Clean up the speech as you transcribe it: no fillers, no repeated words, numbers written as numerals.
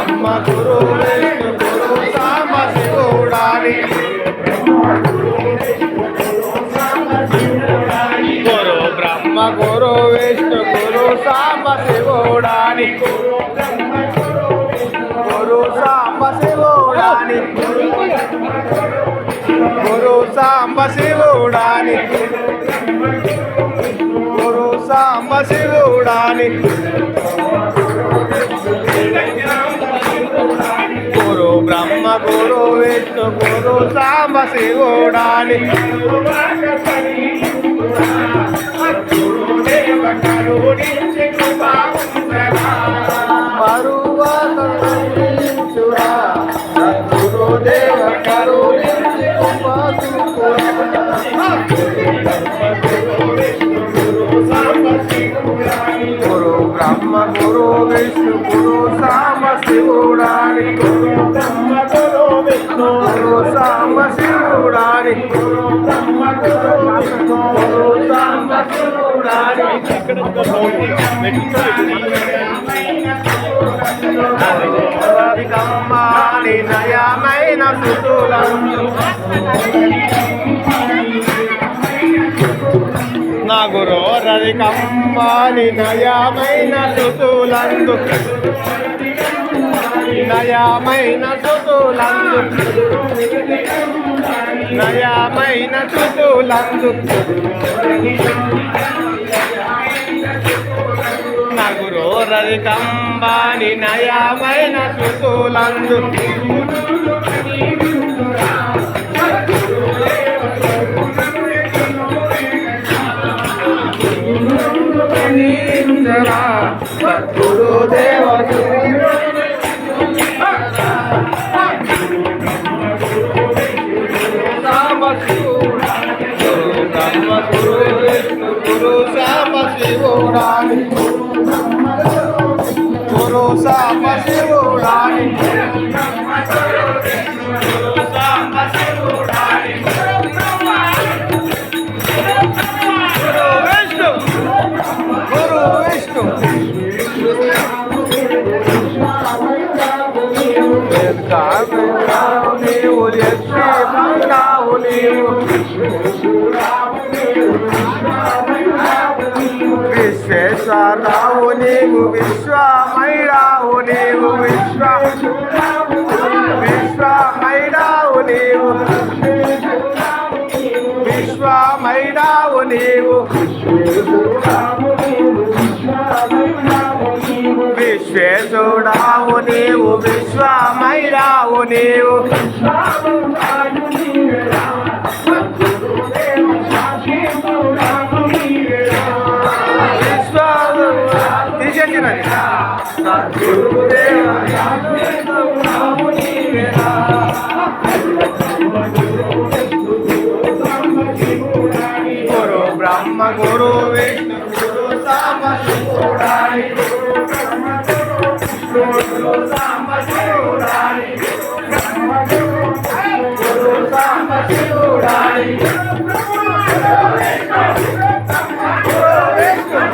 బ్రహ్మ గురు విష్ణు గురు సాంబ శివుడాని గురు బ్రహ్మ గురు విష్ణు గురు సాంబ శివుడాని గురు సాంబ శివుడాని గురు సాంబ శివుడాని గురు సాంబ శివుడాని గురు బ్రహ్మ గురు విష్ణు గురు సాంబ శివుడాని గురుదేవ కరుణించి గురు బ్రహ్మ గురు విష్ణు గురు సాంబ శివుడాని గురు బ్రహ్మ గురు విష్ణు గురు సాంబ శివుడాని గురు బ్రహ్మ గురు విష్ణు గురు సాంబ శివుడాని రవికమ్మాని నయమైన సుతులందు నా గురు రవికమ్మాని నయమైన సుతులందు నయమైన సుతులందు నయమైన సుతులందు నా గురు రవికంబాని నయమైన సుతులందు గురుదేవ గురు విష్ణు గురు సాంబ శివుడాని గురు సాంబ శివుడాని గురు సాంబ శివుడాని గురు విష్ణు గురు విష్ణు నీవు యక్షిమంగావు నీవు విశ్వేశ్వరరావు నీవు విశ్వమైరావు నీవు విశ్వమైరావు నీవు విశ్వమైరావు నీవు విశ్వేశ్వరావు నీవు విశ్వమైరావు నీవు తీసేసినది గురు బ్రహ్మ గురు విష్ణు గురు సాంబ శివుడాని గురు సాంబ శివుడాని గురు సాంబ శివుడాని గురు విష్ణు